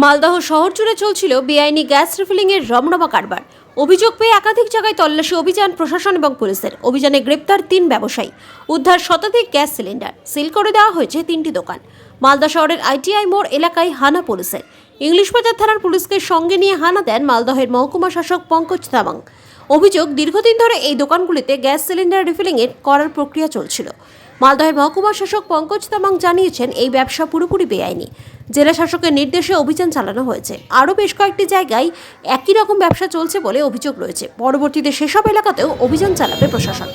মালদহ শহর জুড়ে চলছিল বেআইনি গ্যাস রিফিলিংয়ের রমরমা কারবার। অভিযোগ পেয়ে একাধিক জায়গায় তল্লাশি অভিযান প্রশাসন এবং পুলিশের। অভিযানে গ্রেপ্তার ৩ ব্যবসায়ী, উদ্ধার শতাধিক গ্যাস সিলিন্ডার, সিল করে দেওয়া হয়েছে ৩টি দোকান। মালদা শহরের আইটিআই মোড় এলাকায় হানা পুলিশের। ইংলিশ বাজার থানার পুলিশকে সঙ্গে নিয়ে হানা দেন মালদহের মহকুমা শাসক পঙ্কজ তামাং। অভিযোগ, দীর্ঘদিন ধরে এই দোকানগুলিতে গ্যাস সিলিন্ডার রিফিলিংয়ের করার প্রক্রিয়া চলছিল। মালদহের মহকুমা শাসক পঙ্কজ তামাং জানিয়েছেন, এই ব্যবসা পুরোপুরি বেআইনি। জেলা শাসকের নির্দেশে অভিযান চালানো হয়েছে। আরও বেশ কয়েকটি জায়গায় একই রকম ব্যবসা চলছে বলে অভিযোগ রয়েছে। পরবর্তীতে সেসব এলাকাতেও অভিযান চালাবে প্রশাসন।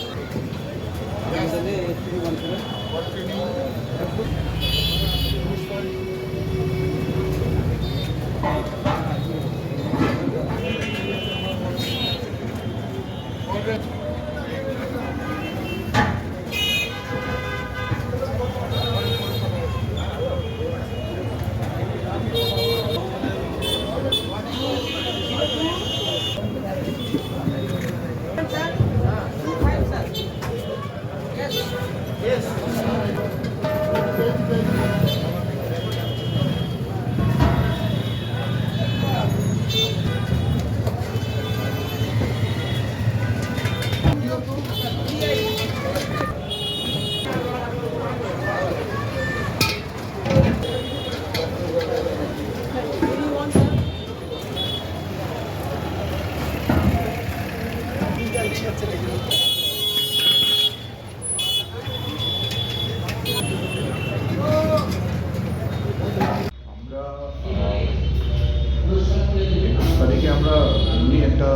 আমরা এমনি একটা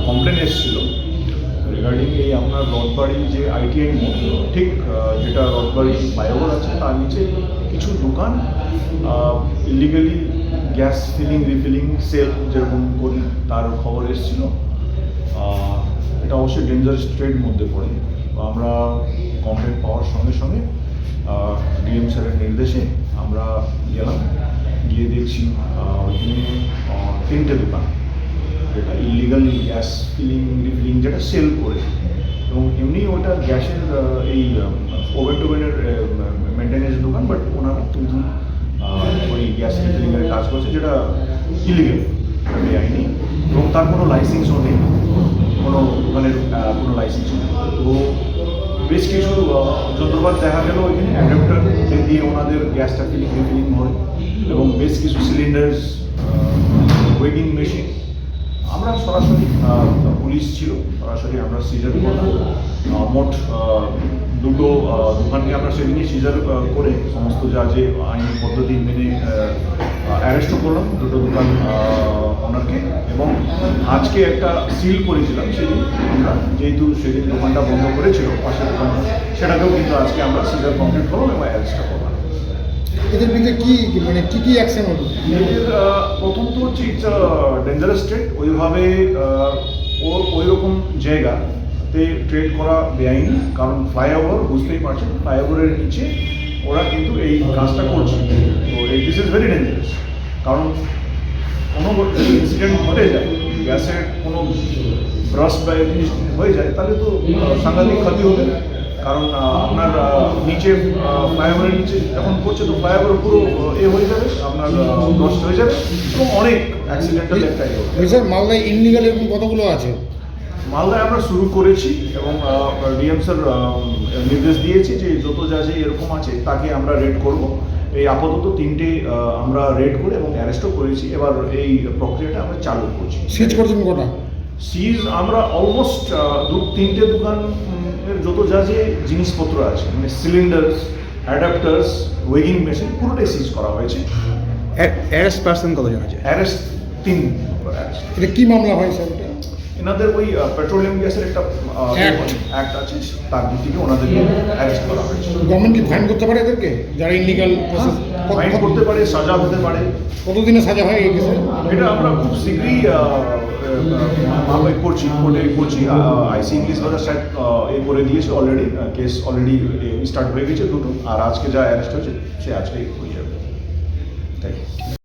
কমপ্লেন এসেছিল রিগার্ডিং এই আপনার রথবাড়ি যে আইটিআই মোড়, ঠিক যেটা রথবাড়ি ফ্লাইওভার আছে তার নিচে কিছু দোকান illegally gas filling refilling sell যেরকম করি তার খবর এসেছিল। এটা অবশ্যই ডেঞ্জারাস ট্রেড মধ্যে পড়ে। আমরা কমপ্লেন পাওয়ার সঙ্গে সঙ্গে ডিএম স্যারের নির্দেশে আমরা গেলাম, গিয়ে দেখছি ওইখানে 3টে দোকান যেটা ইলিগাল গ্যাস ফিলিং রিফিলিং যেটা সেল করে, এবং এমনি ওটা গ্যাসের এই ওভেন টোভেনের মেনটেন্যান্স দোকান, বাট ওনারা কিন্তু ওই গ্যাস রিফিলিংয়ের কাজ করছে যেটা ইলিগাল, বেআইনি, এবং তার কোনো লাইসেন্সও নেই, কোনো দোকানের কোনো লাইসেন্সও নেই। তো বেশ কিছু যন্ত্রপাতি দেখা গেল ওইখানে অ্যাডাপ্টার দিয়ে ওনাদের গ্যাসটা ফিলিং রিফিলিং হয়, এবং বেশ কিছু সিলিন্ডার্স, ওয়েগিং মেশিন। আমরা সরাসরি পুলিশ ছিল, সরাসরি আমরা সিজার করলাম। মোট 2টো দোকানকে আমরা সেদিনই সিজার করে সমস্ত যা যে আইনি পদ্ধতি মেনে অ্যারেস্টও করলাম 2টো দোকান ওনারকে, এবং আজকে একটা সিল করেছিলাম সেদিন আমরা, যেহেতু সেদিন দোকানটা বন্ধ করেছিল পাশের দোকানটা, সেটাকেও কিন্তু আজকে আমরা সিজার কমপ্লিট করলাম এবং অ্যারেস্টটা করলাম। এদের বিরুদ্ধে কি অ্যাকশন হবে? এদের প্রথম তো হচ্ছে ইটস ডেঞ্জারাস ট্রেড। ওইভাবে ওই রকম জায়গাতে ট্রেড করা বেআইনি, কারণ ফ্লাইওভার বুঝতেই পারছেন, ফ্লাইওভারের নিচে ওরা কিন্তু এই কাজটা করছে। তো দিস ইজ ভেরি ডেঞ্জারাস, কারণ কোনো ইনসিডেন্ট ঘটে যায়, গ্যাসের কোনো ব্রাস্ট বা জিনিস হয়ে যায়, তাহলে তো সাংঘাতিক ক্ষতি হবে। কারণ আপনার নিচে ফ্লাইওভারের নিচে যখন করছে তো ফ্লাইওভার পুরো হয়ে যাবে, আপনার নষ্ট হয়ে যাবে, এবং অনেক অ্যাক্সিডেন্টাল একটা স্যার, মালদায় ইনলিগাল এরকম কতগুলো আছে? মালদায় আমরা শুরু করেছি, এবং ডিএম স্যার নির্দেশ দিয়েছি যে যত যা যে এরকম আছে তাকে আমরা রেড করব। এই আপাতত 3টে আমরা রেড করে এবং অ্যারেস্টও করেছি। এবার এই প্রক্রিয়াটা আমরা চালু করছি। সিজ করছেন কটা? সিজ আমরা অলমোস্ট 3টে দোকানের যত যা যে জিনিসপত্র আছে, মানে সিলিন্ডার্স, অ্যাডাপ্টার্স, ওয়েগিং মেশিন, পুরোটাই সিজ করা হয়েছে। অ্যারেস্ট পার্সন কতজন আছে? অ্যারেস্ট 3। এটা কি মামলা হয় স্যার? এনাদের ওই পেট্রোলিয়াম গ্যাসের একটা অ্যাক্ট আছে, তার দিক থেকে ওনাদেরকে অ্যারেস্ট করা হয়েছে। গভর্নমেন্ট কি ফাইন করতে পারে এদেরকে, যারা ইনলিগাল প্রসেস? ফাইন করতে পারে, সাজা হতে পারে। কতদিনে সাজা হয় এই কেসে? এটা আমরা খুব শীঘ্রই করছি, কোর্টে করছি। আইসি ইংলিশ বাজার সাহেব করে দিয়েছে অলরেডি, কেস অলরেডি স্টার্ট হয়ে গেছে 2টো, আর আজকে যা অ্যারেস্ট হয়েছে সে আজকেই হয়ে যাবে। তাই